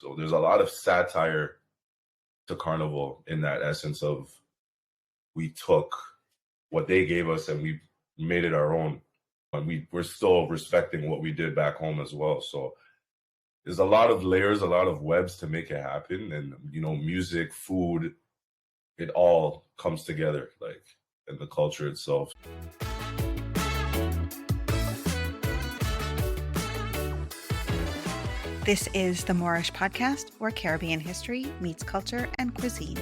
So there's a lot of satire to Carnival in that essence of we took what they gave us and we made it our own. And we're still respecting what we did back home as well. So there's a lot of layers, a lot of webs to make it happen. And, music, food, it all comes together, like, in the culture itself. This is the Moorish podcast, where Caribbean history meets culture and cuisine.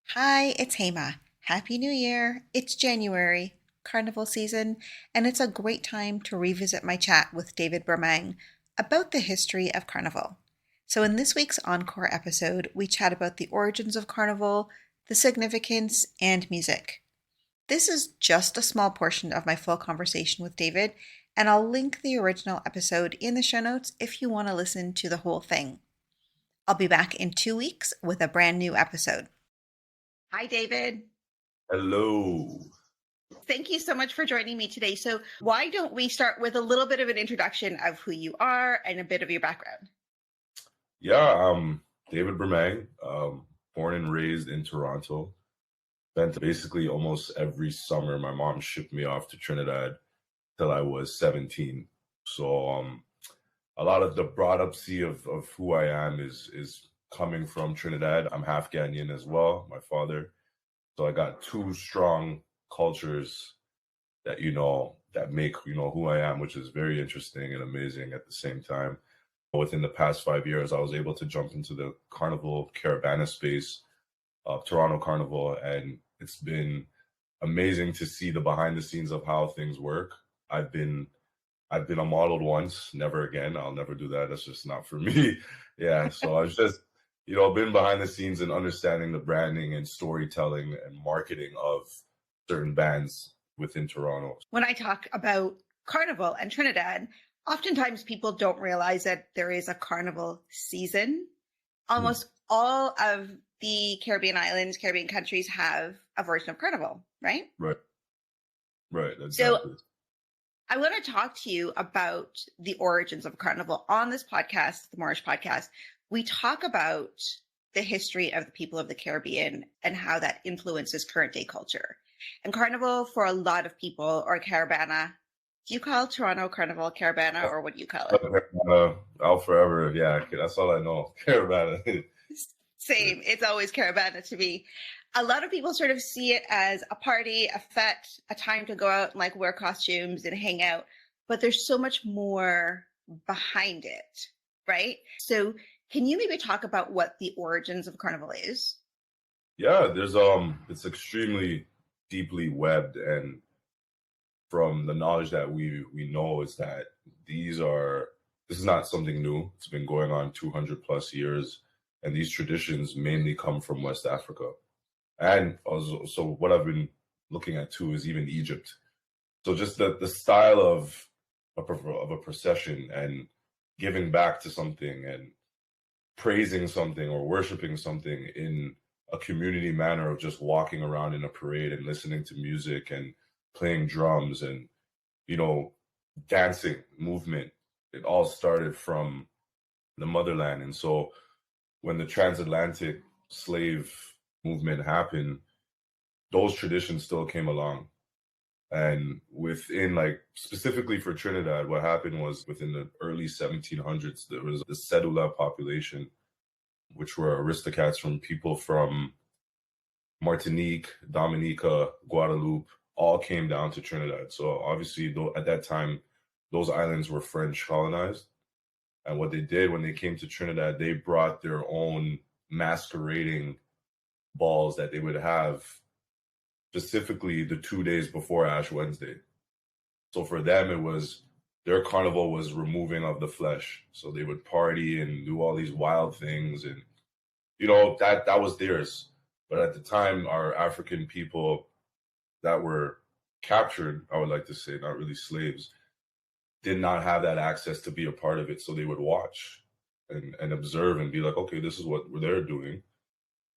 Hi, it's Hema. Happy New Year. It's January, Carnival season, and it's a great time to revisit my chat with David Bremang about the history of Carnival. So in this week's Encore episode, we chat about the origins of Carnival, the significance, and music. This is just a small portion of my full conversation with David, and I'll link the original episode in the show notes if you want to listen to the whole thing. I'll be back in 2 weeks with a brand new episode. Hi, David. Hello. Thank you so much for joining me today. So why don't we start with a little bit of an introduction of who you are and a bit of your background? Yeah, I'm David Bremang, born and raised in Toronto. Spent basically almost every summer. My mom shipped me off to Trinidad till I was 17. So a lot of the brought up of who I am is coming from Trinidad. I'm half Ghanian as well, my father. So I got two strong cultures that, that make, who I am, which is very interesting and amazing at the same time. Within the past 5 years, I was able to jump into the Carnival Caravana space of Toronto Carnival, and it's been amazing to see the behind the scenes of how things work. I've been a model once, never again. I'll never do that. That's just not for me. Yeah. So I've just, been behind the scenes and understanding the branding and storytelling and marketing of certain bands within Toronto. When I talk about Carnival and Trinidad, oftentimes people don't realize that there is a Carnival season. Almost all of the Caribbean islands, Caribbean countries have a version of Carnival, right? Right. Exactly. So I want to talk to you about the origins of Carnival. On this podcast, the Moorish podcast, we talk about the history of the people of the Caribbean and how that influences current day culture. And Carnival, for a lot of people, or Caravana, do you call Toronto Carnival Caravana, or what do you call it? I'll forever, yeah, that's all I know. Caravana. Same, it's always Caravana to me. A lot of people sort of see it as a party, a fete, a time to go out and wear costumes and hang out, but there's so much more behind it, right? So can you maybe talk about what the origins of Carnival is? Yeah, it's extremely deeply webbed, and from the knowledge that we know is that this is not something new. It's been going on 200 plus years, and these traditions mainly come from West Africa. And also, so what I've been looking at too is even Egypt. So just the style of a procession and giving back to something and praising something or worshiping something in a community manner of just walking around in a parade and listening to music and playing drums and, dancing, movement. It all started from the motherland. And so when the transatlantic slave movement happened, those traditions still came along. And within, specifically for Trinidad, what happened was within the early 1700s, there was the Cedula population, which were aristocrats from people from Martinique, Dominica, Guadeloupe, all came down to Trinidad. So obviously, at that time, those islands were French colonized. And what they did when they came to Trinidad, they brought their own masquerading balls that they would have specifically the 2 days before Ash Wednesday. So for them, their carnival was removing of the flesh. So they would party and do all these wild things. And, that was theirs. But at the time, our African people that were captured, I would like to say, not really slaves, did not have that access to be a part of it. So they would watch and observe and be like, okay, this is what they're doing.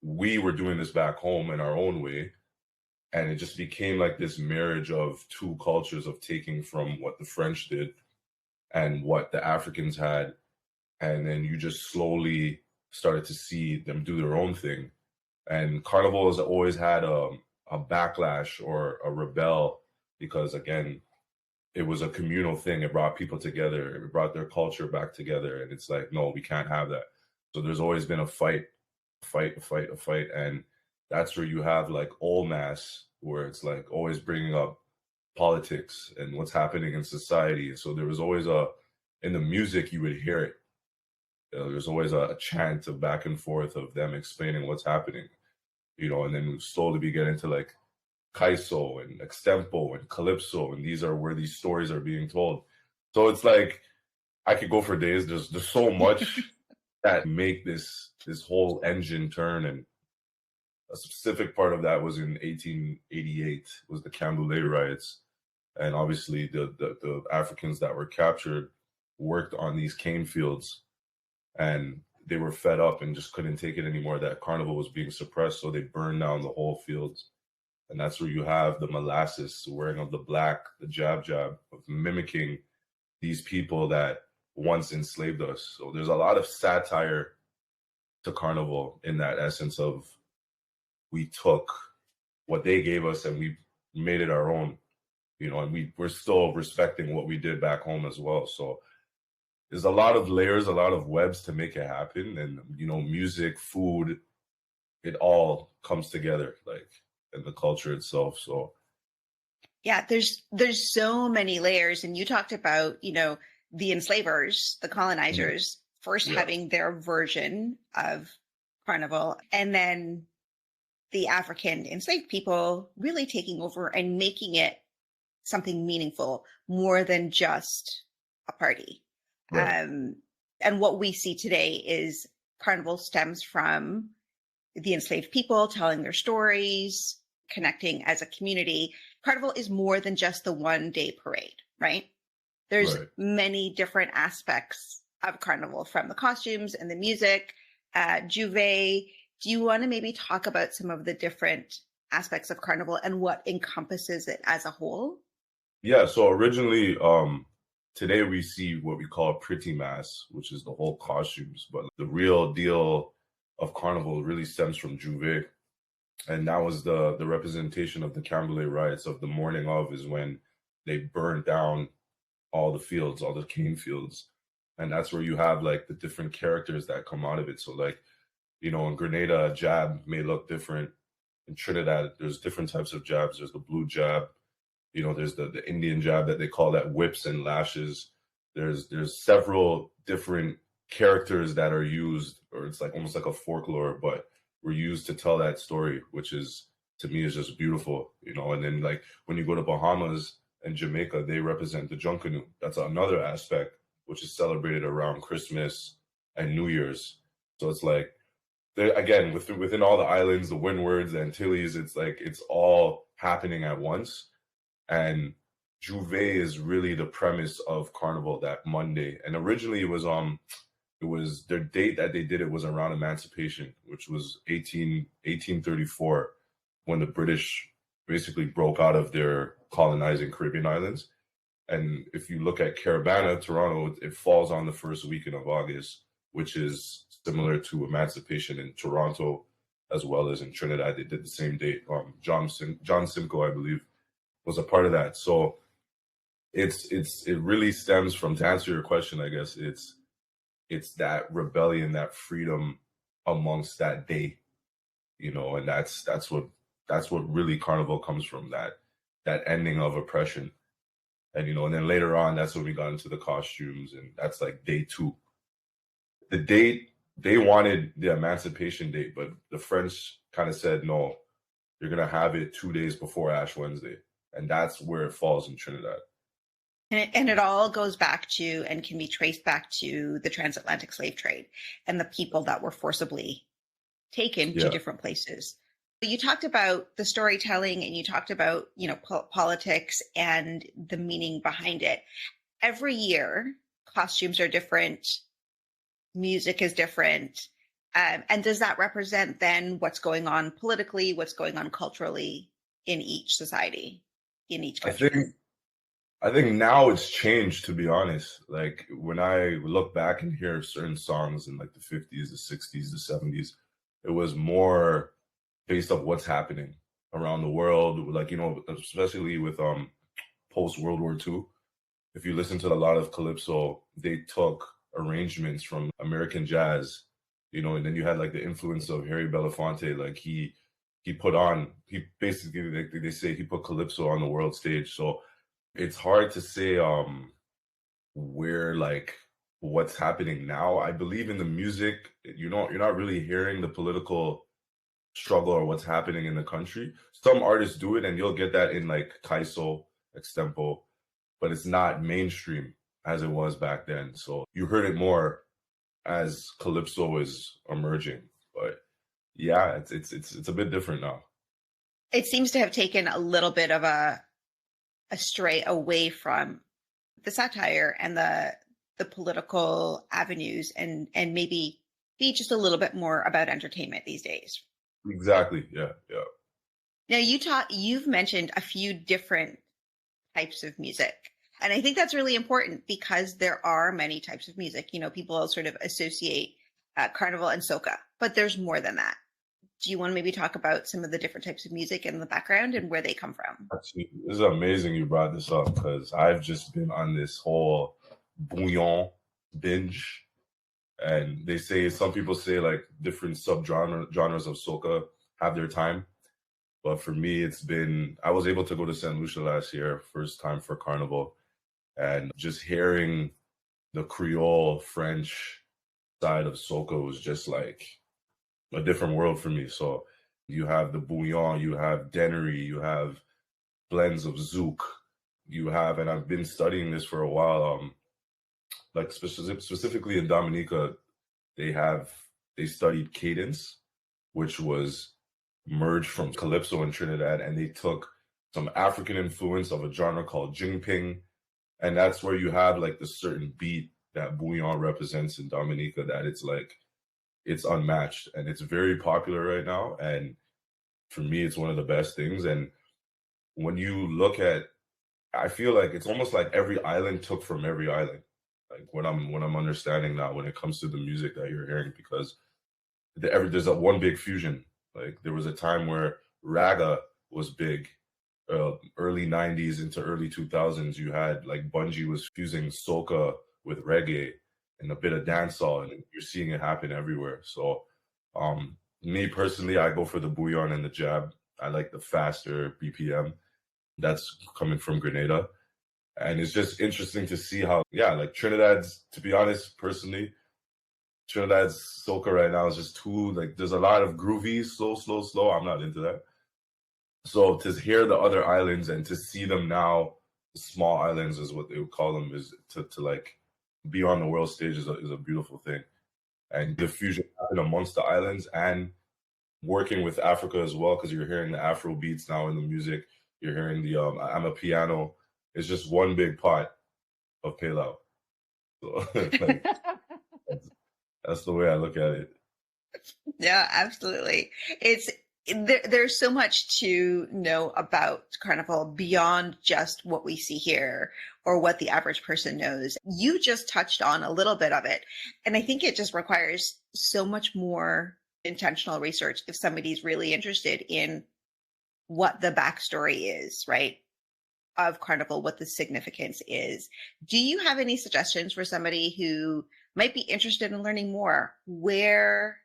We were doing this back home in our own way. And it just became like this marriage of two cultures of taking from what the French did and what the Africans had. And then you just slowly started to see them do their own thing. And Carnival has always had a backlash or a rebel because, again, it was a communal thing. It brought people together. It brought their culture back together. And it's like, no, we can't have that. So there's always been a fight, a fight. And that's where you have like old mass, where it's like always bringing up politics and what's happening in society. So there was always in the music, you would hear it. There's always a chant of back and forth of them explaining what's happening, and then we slowly we get into like Kaiso and Extempo and Calypso, and these are where these stories are being told. So it's like I could go for days. There's so much that make this whole engine turn, and a specific part of that was in 1888 was the Canboulay riots, and obviously the Africans that were captured worked on these cane fields, and they were fed up and just couldn't take it anymore that Carnival was being suppressed, so they burned down the whole fields. And that's where you have the molasses, wearing of the black, the jab, of mimicking these people that once enslaved us. So there's a lot of satire to Carnival in that essence of we took what they gave us and we made it our own, and we're still respecting what we did back home as well. So there's a lot of layers, a lot of webs to make it happen. And, music, food, it all comes together, like, in the culture itself. So yeah, there's so many layers. And you talked about, the enslavers, the colonizers, first having their version of Carnival, and then the African enslaved people really taking over and making it something meaningful, more than just a party. Right. And what we see today is Carnival stems from the enslaved people telling their stories, connecting as a community. Carnival is more than just the one-day parade, right? There's many different aspects of Carnival, from the costumes and the music. Juve, do you want to maybe talk about some of the different aspects of Carnival and what encompasses it as a whole? Yeah, so originally, today we see what we call pretty mass, which is the whole costumes, but the real deal of Carnival really stems from Juve. And that was the representation of the Canboulay riots of the morning of, is when they burned down all the fields, all the cane fields. And that's where you have like the different characters that come out of it. So like, in Grenada, a jab may look different. In Trinidad, there's different types of jabs. There's the blue jab, there's the Indian jab that they call that whips and lashes. There's several different characters that are used, or it's like almost like a folklore, but were used to tell that story, which is, to me, is just beautiful, And then like when you go to Bahamas and Jamaica, they represent the Junkanoo. That's another aspect which is celebrated around Christmas and New Year's. So it's like, again, within all the islands, the Windwards, the Antilles, it's like it's all happening at once. And Juve is really the premise of Carnival, that Monday. And originally it was their date that they did it was around Emancipation, which was 1834, when the British basically broke out of their colonizing Caribbean islands. And if you look at Caribana, Toronto, it falls on the first weekend of August, which is similar to Emancipation in Toronto, as well as in Trinidad. They did the same date. John Simcoe, I believe, was a part of that. So it really stems from, to answer your question, I guess, it's that rebellion, that freedom amongst that day, and that's what really Carnival comes from, that ending of oppression. And and then later on, that's when we got into the costumes, and that's like day 2. The date, they wanted the Emancipation date, but the French kind of said, no, you're gonna have it 2 days before Ash Wednesday, and that's where it falls in Trinidad. And it all goes back to, and can be traced back to, the transatlantic slave trade and the people that were forcibly taken to different places. You talked about the storytelling, and you talked about, politics and the meaning behind it. Every year, costumes are different, music is different. And does that represent then what's going on politically, what's going on culturally in each society, in each country? I think now it's changed, to be honest. Like when I look back and hear certain songs in like the 50s, the 60s, the 70s, it was more based off what's happening around the world. Like, especially with post World War II. If you listen to a lot of calypso, they took arrangements from American jazz, and then you had like the influence of Harry Belafonte. Like he basically, like they say, he put calypso on the world stage. So it's hard to say where like what's happening now. I believe in the music, you're not really hearing the political struggle or what's happening in the country. Some artists do it and you'll get that in like Kaiso, Extempo, but it's not mainstream as it was back then. So you heard it more as calypso is emerging. But yeah, it's a bit different now. It seems to have taken a little bit of a stray away from the satire and the political avenues and maybe be just a little bit more about entertainment these days. Exactly. Yeah, yeah. Now you've mentioned a few different types of music. And I think that's really important because there are many types of music. People sort of associate carnival and soca, but there's more than that. Do you want to maybe talk about some of the different types of music in the background and where they come from? Actually, this is amazing you brought this up because I've just been on this whole bouillon binge. And they say, some people say like different genres of soca have their time. But for me, I was able to go to St. Lucia last year, first time for Carnival. And just hearing the Creole French side of soca was just like a different world for me. So you have the bouillon, you have dennery, you have blends of zouk, and I've been studying this for a while. Like specifically in Dominica, they studied cadence, which was merged from calypso in Trinidad, and they took some African influence of a genre called jingping, and that's where you have like the certain beat that bouillon represents in Dominica that it's unmatched and it's very popular right now. And for me, it's one of the best things. And when you look at, I feel like it's almost like every island took from every island. Like what I'm understanding now when it comes to the music that you're hearing, because there's a one big fusion. Like there was a time where raga was big, early 90s into early 2000s. You had like Bungie was fusing soca with reggae and a bit of dancehall, and you're seeing it happen everywhere. So me personally, I go for the bouillon and the jab. I like the faster BPM. That's coming from Grenada. And it's just interesting to see how, yeah, like Trinidad's, to be honest, personally, Trinidad's soca right now is just too, like, there's a lot of groovy, slow. I'm not into that. So to hear the other islands and to see them now, the small islands is what they would call them, is to like be on the world stage is a beautiful thing. And the fusion happened amongst the islands and working with Africa as well, because you're hearing the Afro beats now in the music. You're hearing the I'm a piano. It's just one big pot of Palau. So like, that's the way I look at it. Yeah, absolutely. There's so much to know about Carnival beyond just what we see here or what the average person knows. You just touched on a little bit of it. And I think it just requires so much more intentional research if somebody's really interested in what the backstory is, right? Of Carnival, what the significance is. Do you have any suggestions for somebody who might be interested in learning more? Where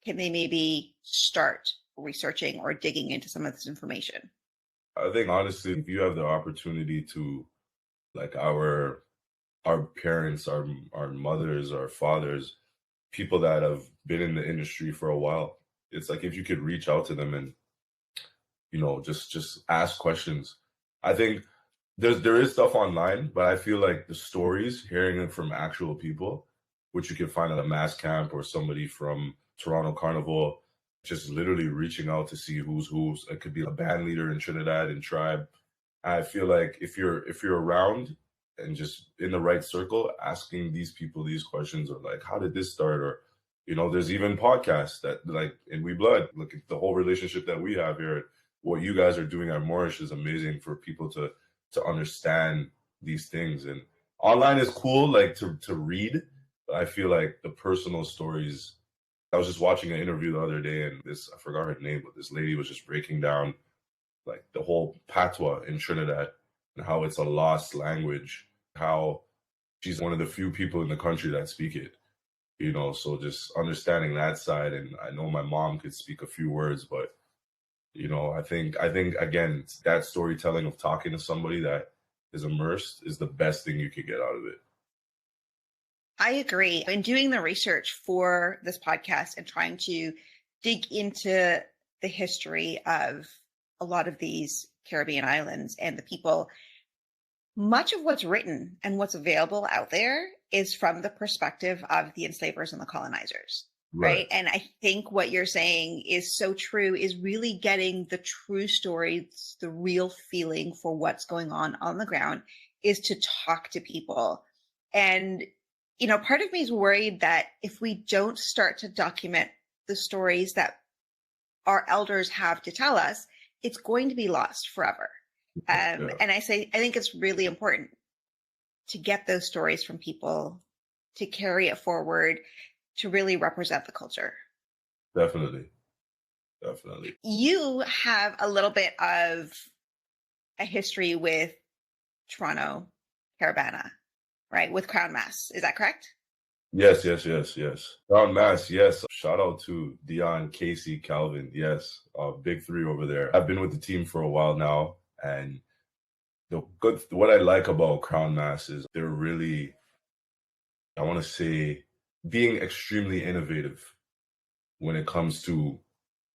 can they maybe start researching or digging into some of this information? I think honestly, if you have the opportunity to, like our parents, our mothers, our fathers, people that have been in the industry for a while, it's like if you could reach out to them and just ask questions. I think there is stuff online, but I feel like the stories, hearing them from actual people, which you can find at a mass camp or somebody from Toronto Carnival, just literally reaching out to see who's. It could be a band leader in Trinidad and Tribe. I feel like if you're around and just in the right circle, asking these people these questions, or like, how did this start? Or, there's even podcasts that like in We Blood, look at the whole relationship that we have here. What you guys are doing at Moorish is amazing for people to to understand these things. And online is cool, like to read, but I feel like the personal stories. I was just watching an interview the other day, and I forgot her name, but this lady was just breaking down like the whole patois in Trinidad and how it's a lost language, how she's one of the few people in the country that speak it, so just understanding that side. And I know my mom could speak a few words, but I think again, that storytelling of talking to somebody that is immersed is the best thing you could get out of it. I agree. In doing the research for this podcast and trying to dig into the history of a lot of these Caribbean islands and the people, much of what's written and what's available out there is from the perspective of the enslavers and the colonizers. Right. And I think what you're saying is so true, is really getting the true stories, the real feeling for what's going on the ground, is to talk to people. And, part of me is worried that if we don't start to document the stories that our elders have to tell us, it's going to be lost forever. And I think it's really important to get those stories from people, to carry it forward, to really represent the culture. Definitely. You have a little bit of a history with Toronto, Caribana, right? With Crown Mass. Is that correct? Yes. Crown Mass, yes. Shout out to Dion, Casey, Calvin. Yes. Big three over there. I've been with the team for a while now, and what I like about Crown Mass is they're really, I want to say, being extremely innovative when it comes to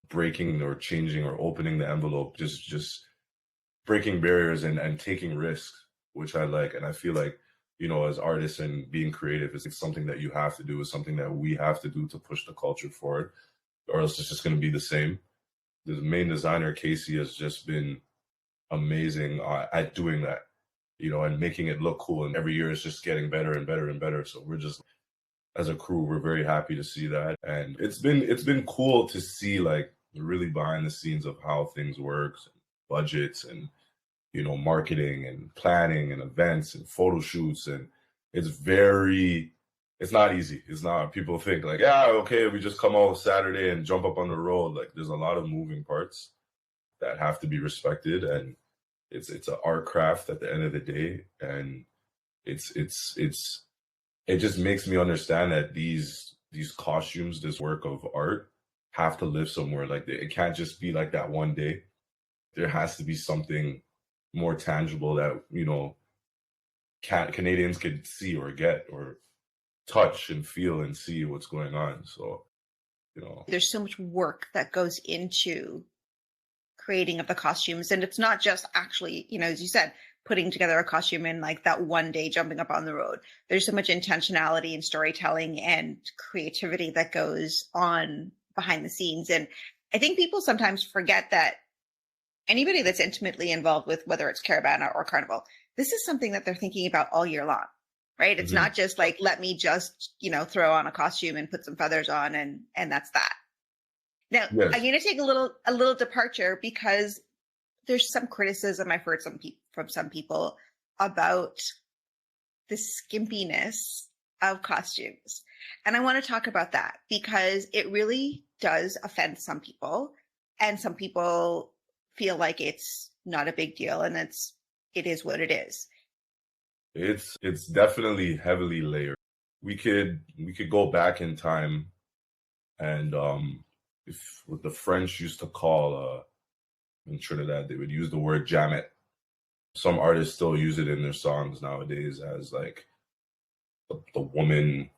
breaking or changing or opening the envelope, just breaking barriers and taking risks, which I like. And I feel like, as artists and being creative, it's something that you have to do. It's something that we have to do to push the culture forward, or else it's just going to be the same. The main designer, Casey, has just been amazing at doing that, and making it look cool. And every year it's just getting better and better and better. So we're just, as a crew, we're very happy to see that. And it's been cool to see like really behind the scenes of how things work, budgets and, marketing and planning and events and photo shoots. And it's not easy. It's not, people think like, yeah, okay, we just come out Saturday and jump up on the road. Like there's a lot of moving parts that have to be respected. And it's an art craft at the end of the day. And it just makes me understand that these costumes, this work of art, have to live somewhere. Like it can't just be like that one day. There has to be something more tangible that, Canadians could see or get or touch and feel and see what's going on. So, there's so much work that goes into creating of the costumes. And it's not just actually, as you said, putting together a costume in like that one day jumping up on the road. There's so much intentionality and storytelling and creativity that goes on behind the scenes. And I think people sometimes forget that anybody that's intimately involved with whether it's Caribana or Carnival, this is something that they're thinking about all year long, right? It's not just like, let me just, throw on a costume and put some feathers on and that's that. Now, yes. I'm going to take a little departure because there's some criticism I've heard from some people about the skimpiness of costumes. And I want to talk about that because it really does offend some people, and some people feel like it's not a big deal and it is what it is. It's definitely heavily layered. We could go back in time and if what the French used to call in Trinidad, they would use the word jamet. Some artists still use it in their songs nowadays as like the woman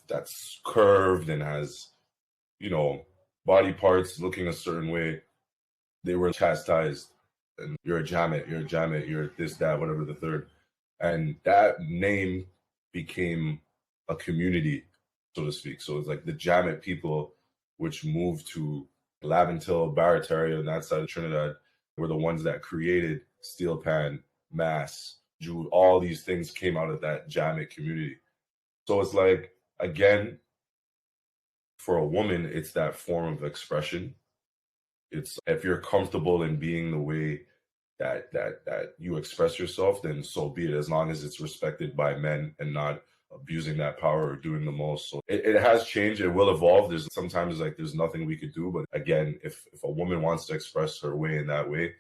that's curved and has, body parts looking a certain way. They were chastised, and you're a jamet, you're this, that, whatever the third. And that name became a community, so to speak. So it's like the jamet people, which moved to Laventil, Barataria, and that side of Trinidad, were the ones that created steel pan, mass, Jude. All these things came out of that jamet community. So it's like, again, for a woman, it's that form of expression. It's if you're comfortable in being the way that you express yourself, then so be it, as long as it's respected by men and not abusing that power or doing the most. So it has changed. It will evolve. There's sometimes like there's nothing we could do. But again, if a woman wants to express her way in that way,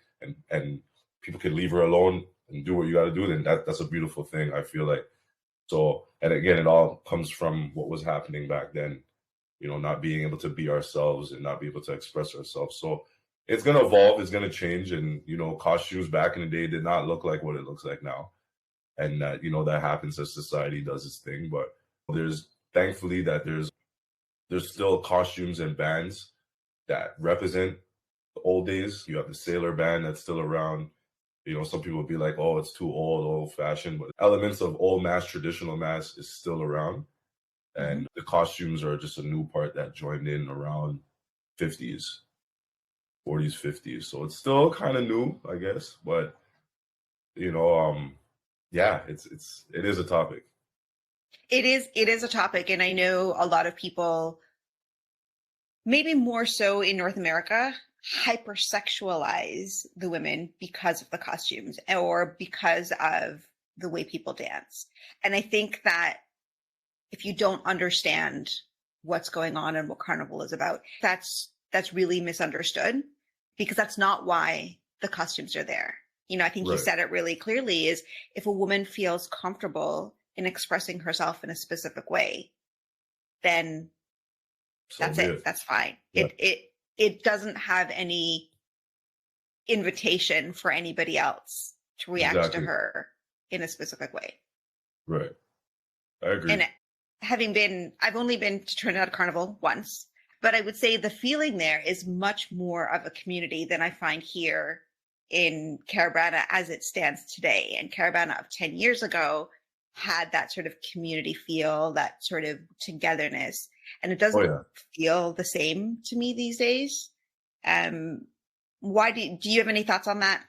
and people can leave her alone and do what you got to do, then that's a beautiful thing, I feel like. So, and again, it all comes from what was happening back then, not being able to be ourselves and not be able to express ourselves. So it's going to evolve, it's going to change. And, costumes back in the day did not look like what it looks like now. And that happens as society does its thing. But thankfully there's still costumes and bands that represent the old days. You have the sailor band that's still around. Some people would be like, oh, it's too old fashioned, but elements of old mass, traditional mass is still around. And the costumes are just a new part that joined in around 50s, 40s, 50s. So it's still kind of new, I guess. But, yeah, it is a topic. It is a topic. And I know a lot of people, maybe more so in North America, hypersexualize the women because of the costumes or because of the way people dance. And I think that if you don't understand what's going on and what Carnival is about, that's really misunderstood, because that's not why the costumes are there. I think you said it really clearly, is if a woman feels comfortable in expressing herself in a specific way, then that's it. That's fine. Yeah. It doesn't have any invitation for anybody else to react to her in a specific way. Right. I agree. And I've only been to Trinidad Carnival once, but I would say the feeling there is much more of a community than I find here in Caribana as it stands today. And Caribana of 10 years ago had that sort of community feel, that sort of togetherness. And it doesn't feel the same to me these days. Why do you have any thoughts on that?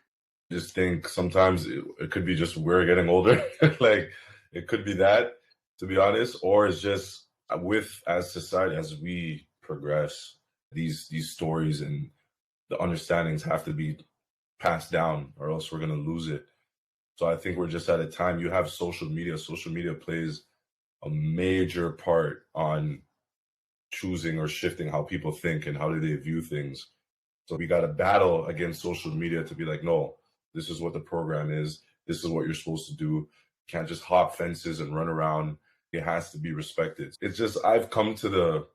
I just think sometimes it could be just we're getting older. Like it could be that, to be honest, or it's just as society, as we progress, these stories and the understandings have to be passed down, or else we're going to lose it. So I think we're just at a time, you have social media. Social media plays a major part on choosing or shifting how people think and how do they view things. So we got to battle against social media to be like, no, this is what the program is. This is what you're supposed to do. You can't just hop fences and run around. It has to be respected. It's just, I've come to the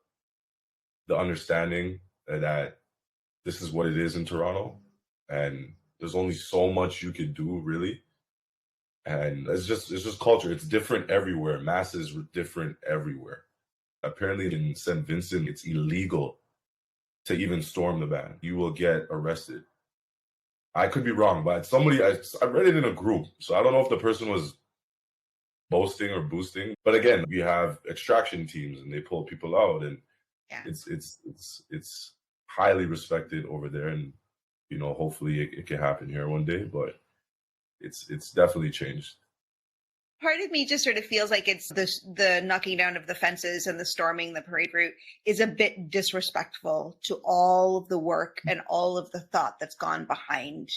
understanding that this is what it is in Toronto, and there's only so much you can do, really. And it's just culture. It's different everywhere. Masses are different everywhere. Apparently in St. Vincent, it's illegal to even storm the band. You will get arrested. I could be wrong, but I read it in a group. So I don't know if the person was boasting or boosting. But again, you have extraction teams and they pull people out, and it's highly respected over there. And, hopefully it can happen here one day, but it's definitely changed. Part of me just sort of feels like it's the knocking down of the fences and the storming the parade route is a bit disrespectful to all of the work and all of the thought that's gone behind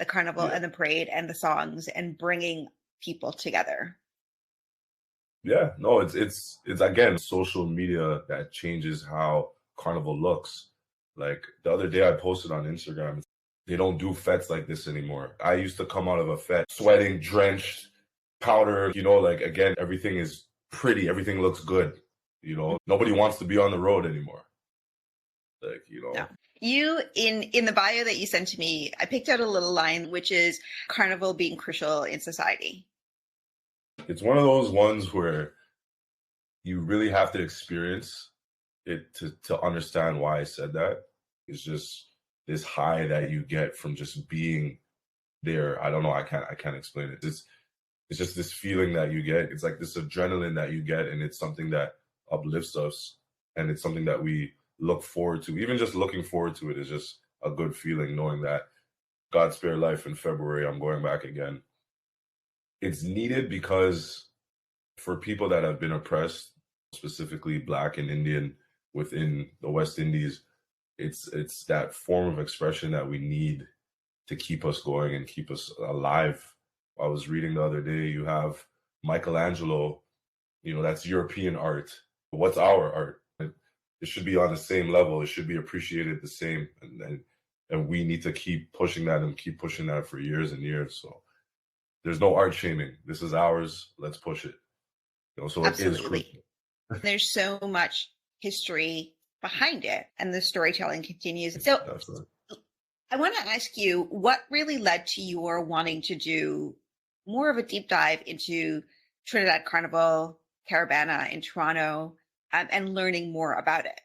the carnival and the parade and the songs and bringing people together. Yeah, no, it's again, social media that changes how Carnival looks. Like the other day I posted on Instagram, they don't do fetes like this anymore. I used to come out of a fete sweating, drenched, powder, like, again, everything is pretty, everything looks good, nobody wants to be on the road anymore. Like, No. You, in the bio that you sent to me, I picked out a little line, which is Carnival being crucial in society. It's one of those ones where you really have to experience it to understand why I said that. It's just this high that you get from just being there. I don't know. I can't explain it. It's just this feeling that you get. It's like this adrenaline that you get, and it's something that uplifts us, and it's something that we look forward to. Even just looking forward to it is just a good feeling, knowing that God spare life in February, I'm going back again. It's needed because for people that have been oppressed, specifically Black and Indian within the West Indies, it's that form of expression that we need to keep us going and keep us alive. I was reading the other day, you have Michelangelo, that's European art. What's our art? It should be on the same level. It should be appreciated the same. And we need to keep pushing that and keep pushing that for years and years. So there's no art shaming. This is ours. Let's push it. So Absolutely. It is. There's so much history behind it, and the storytelling continues. So I want to ask you, what really led to your wanting to do more of a deep dive into Trinidad Carnival, Caravana in Toronto, and learning more about it?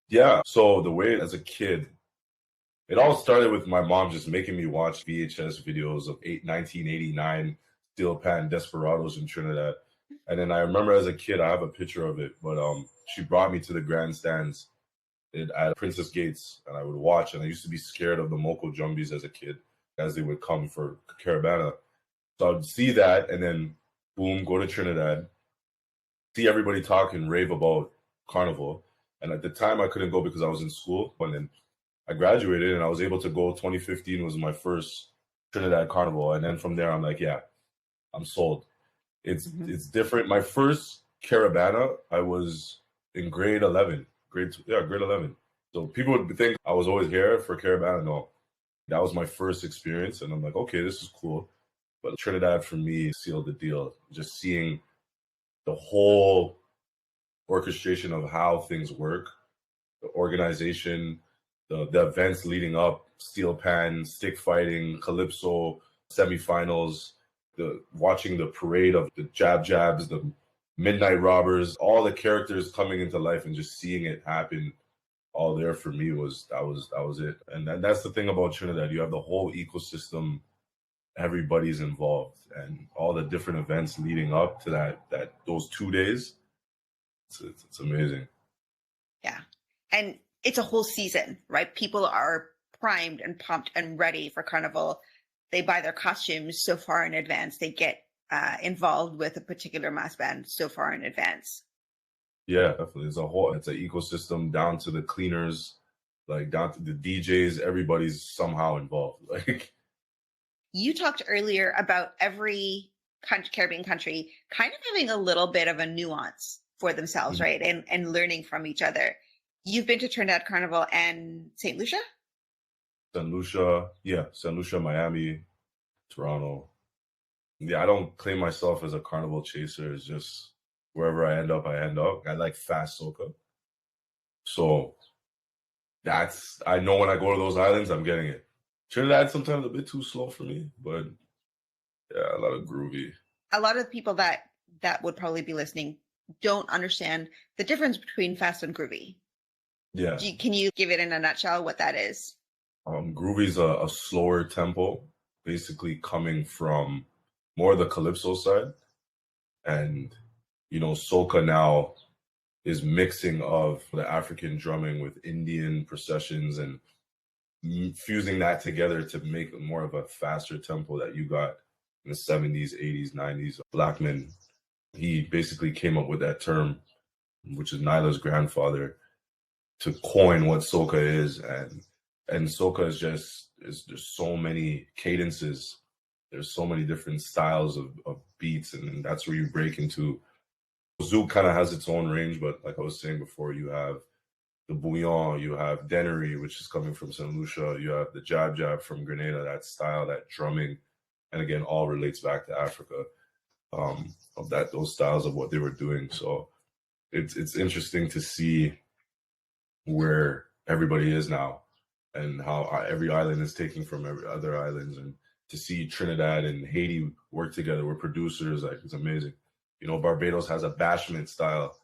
Yeah. So the way as a kid, it all started with my mom just making me watch VHS videos of 1989 steel pan desperados in Trinidad. And then I remember as a kid, I have a picture of it, but she brought me to the grandstands at Princess Gates, and I would watch, and I used to be scared of the Moko Jumbies as a kid, as they would come for Caravana. So I'd see that, and then boom, go to Trinidad, see everybody talk and rave about Carnival. And at the time, I couldn't go because I was in school, and then I graduated, and I was able to go. 2015 was my first Trinidad Carnival, and then from there, I'm like, yeah, I'm sold. It's different. My first Caravana, I was in grade 11. Grade 11. So people would think I was always here for Caravana. No, that was my first experience. And I'm like, okay, this is cool. But Trinidad for me sealed the deal. Just seeing the whole orchestration of how things work, the organization, the events leading up, steel pan, stick fighting, calypso, semifinals, watching the parade of the jabs, the midnight robbers, all the characters coming into life and just seeing it happen all there for me was it. And that's the thing about Trinidad. You have the whole ecosystem, everybody's involved, and all the different events leading up to that those 2 days. It's amazing. Yeah. And it's a whole season, right? People are primed and pumped and ready for Carnival. They buy their costumes so far in advance. They get involved with a particular mass band so far in advance. Yeah, definitely. It's an ecosystem down to the cleaners, like down to the DJs. Everybody's somehow involved. Like, you talked earlier about every Caribbean country kind of having a little bit of a nuance for themselves, right? And learning from each other. You've been to Trinidad Carnival and St. Lucia? St. Lucia, Miami, Toronto. Yeah, I don't claim myself as a carnival chaser. It's just wherever I end up, I end up. I like fast soca. So I know when I go to those islands, I'm getting it. Trinidad sometimes a bit too slow for me, but yeah, a lot of groovy. A lot of people that would probably be listening don't understand the difference between fast and groovy. Yeah. Can you give it in a nutshell what that is? Groovy's a slower tempo, basically coming from more the calypso side. And, soca now is mixing of the African drumming with Indian processions and fusing that together to make more of a faster tempo that you got in the 70s, 80s, 90s. Blackman, he basically came up with that term, which is Nyla's grandfather, to coin what soca is. And soca is there's so many cadences. There's so many different styles of beats, and that's where you break into. Zouk kind of has its own range, but like I was saying before, you have the bouillon, you have Denery, which is coming from St. Lucia, you have the jab from Grenada, that style, that drumming, and again, all relates back to Africa, of those styles of what they were doing. So it's interesting to see where everybody is now and how every island is taking from every other islands, and to see Trinidad and Haiti work together with producers, like, it's amazing. Barbados has a bashment style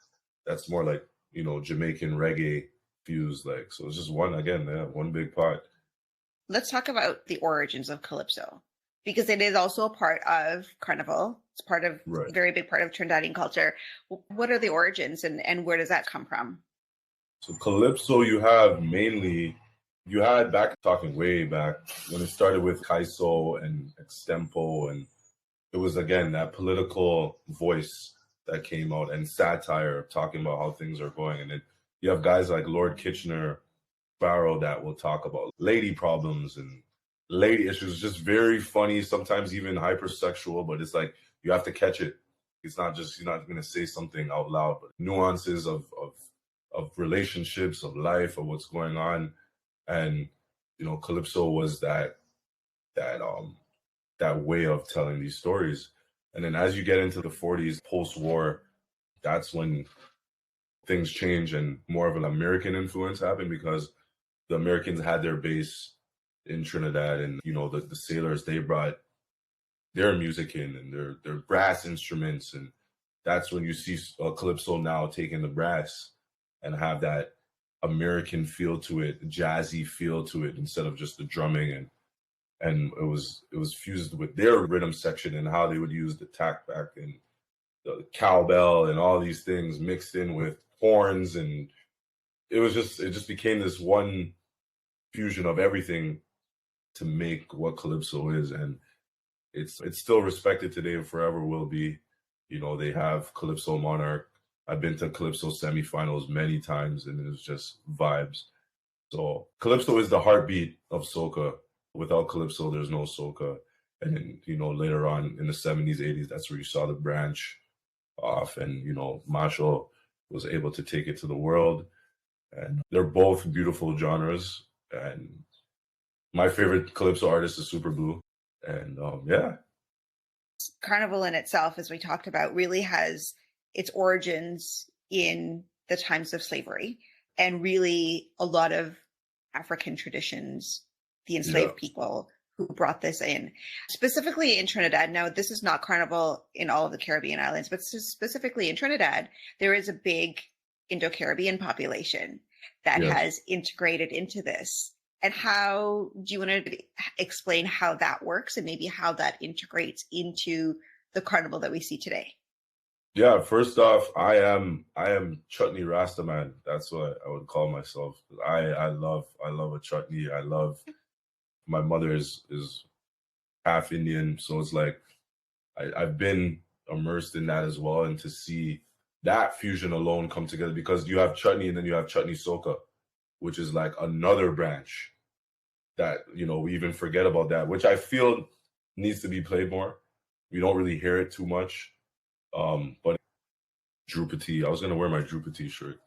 that's more like, Jamaican reggae fused, like, so it's just one big pot. Let's talk about the origins of Calypso, because it is also a part of Carnival. It's a very big part of Trinidadian culture. What are the origins and where does that come from? So Calypso, you had way back when it started with Kaiso and Extempo, and it was, again, that political voice that came out and satire talking about how things are going. And then you have guys like Lord Kitchener, Barrow, that will talk about lady problems and lady issues, just very funny, sometimes even hypersexual, but it's like you have to catch it. It's not just, you're not going to say something out loud, but nuances of relationships, of life, of what's going on. And, Calypso was that that way of telling these stories. And then as you get into the 40s, post-war, that's when things change and more of an American influence happened, because the Americans had their base in Trinidad, and the sailors, they brought their music in and their brass instruments, and that's when you see Calypso now taking the brass and have that American feel to it, jazzy feel to it, instead of just the drumming, and it was fused with their rhythm section and how they would use the tackback and the cowbell and all these things mixed in with horns, and it just became this one fusion of everything to make what Calypso is. And it's still respected today and forever will be. They have Calypso Monarch. I've been to Calypso semifinals many times, and it was just vibes. So Calypso is the heartbeat of soca. Without Calypso, there's no soca. And then, later on in the 70s, 80s, that's where you saw the branch off, and Marshall was able to take it to the world. And they're both beautiful genres. And my favorite Calypso artist is Super Blue. And yeah. Carnival in itself, as we talked about, really has its origins in the times of slavery, and really a lot of African traditions, the enslaved people who brought this in, specifically in Trinidad. Now, this is not Carnival in all of the Caribbean islands, but specifically in Trinidad, there is a big Indo-Caribbean population that has integrated into this. And how do you want to explain how that works, and maybe how that integrates into the Carnival that we see today? Yeah, first off, I am Chutney Rastaman. That's what I would call myself. I love a chutney. My mother is half Indian, so it's like I've been immersed in that as well, and to see that fusion alone come together, because you have chutney and then you have chutney soca, which is like another branch that we even forget about, that which I feel needs to be played more. We don't really hear it too much. But Drupati, I was gonna wear my Drupati shirt.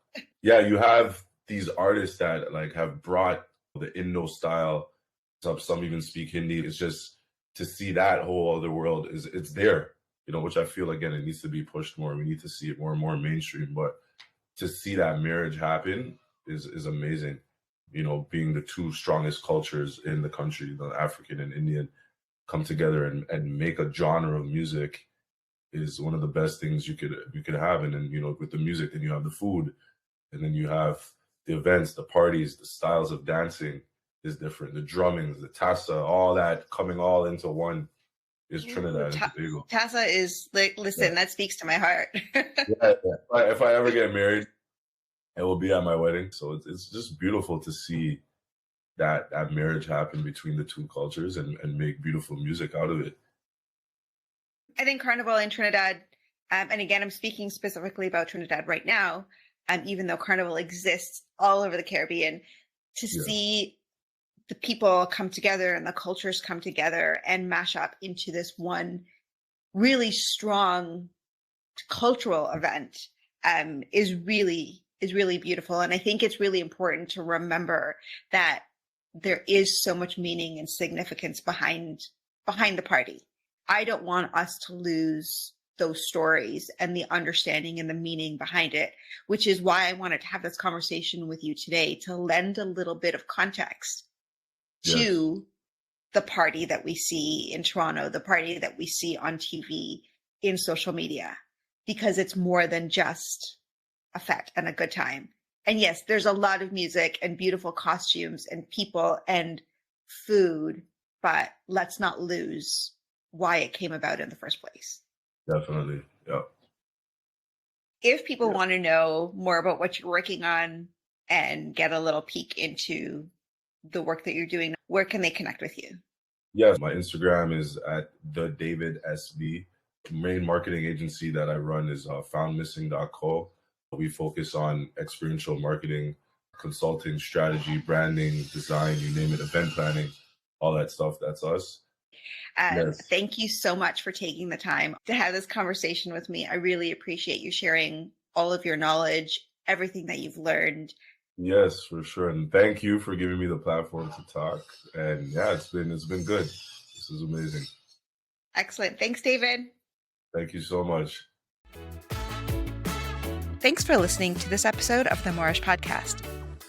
Yeah, you have these artists that like have brought the Indo style. Some even speak Hindi. It's just to see that whole other world it's there, which I feel, again, it needs to be pushed more. We need to see it more and more mainstream. But to see that marriage happen is amazing. Being the two strongest cultures in the country, the African and Indian, come together and make a genre of music is one of the best things you could have. And then, with the music, then you have the food, and then you have the events, the parties, the styles of dancing is different. The drummings, the tassa, all that coming all into one is Trinidad and Tobago. Tassa is like, listen, that speaks to my heart. Yeah. If I ever get married, it will be at my wedding. So it's just beautiful to see that marriage happen between the two cultures and make beautiful music out of it. I think Carnival in Trinidad, and again, I'm speaking specifically about Trinidad right now, even though Carnival exists all over the Caribbean, to see the people come together and the cultures come together and mash up into this one really strong cultural event is really beautiful. And I think it's really important to remember that there is so much meaning and significance behind the party. I don't want us to lose those stories and the understanding and the meaning behind it, which is why I wanted to have this conversation with you today, to lend a little bit of context to the party that we see in Toronto, the party that we see on TV, in social media, because it's more than just a fete and a good time. And yes, there's a lot of music and beautiful costumes and people and food, but let's not lose why it came about in the first place. Definitely. Yeah. If people want to know more about what you're working on and get a little peek into the work that you're doing, where can they connect with you? Yes, my Instagram is at the David SB. The main marketing agency that I run is foundmissing.co. We focus on experiential marketing, consulting, strategy, branding, design, you name it, event planning. all that stuff. That's us. Yes. Thank you so much for taking the time to have this conversation with me. I really appreciate you sharing all of your knowledge, everything that you've learned. Yes, for sure. And thank you for giving me the platform to talk. And yeah, it's been good. This is amazing. Excellent. Thanks, David. Thank you so much. Thanks for listening to this episode of the Moorish Podcast.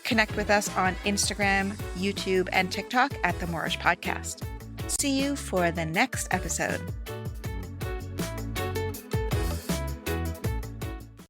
Connect with us on Instagram, YouTube, and TikTok at the Moorish Podcast. See you for the next episode.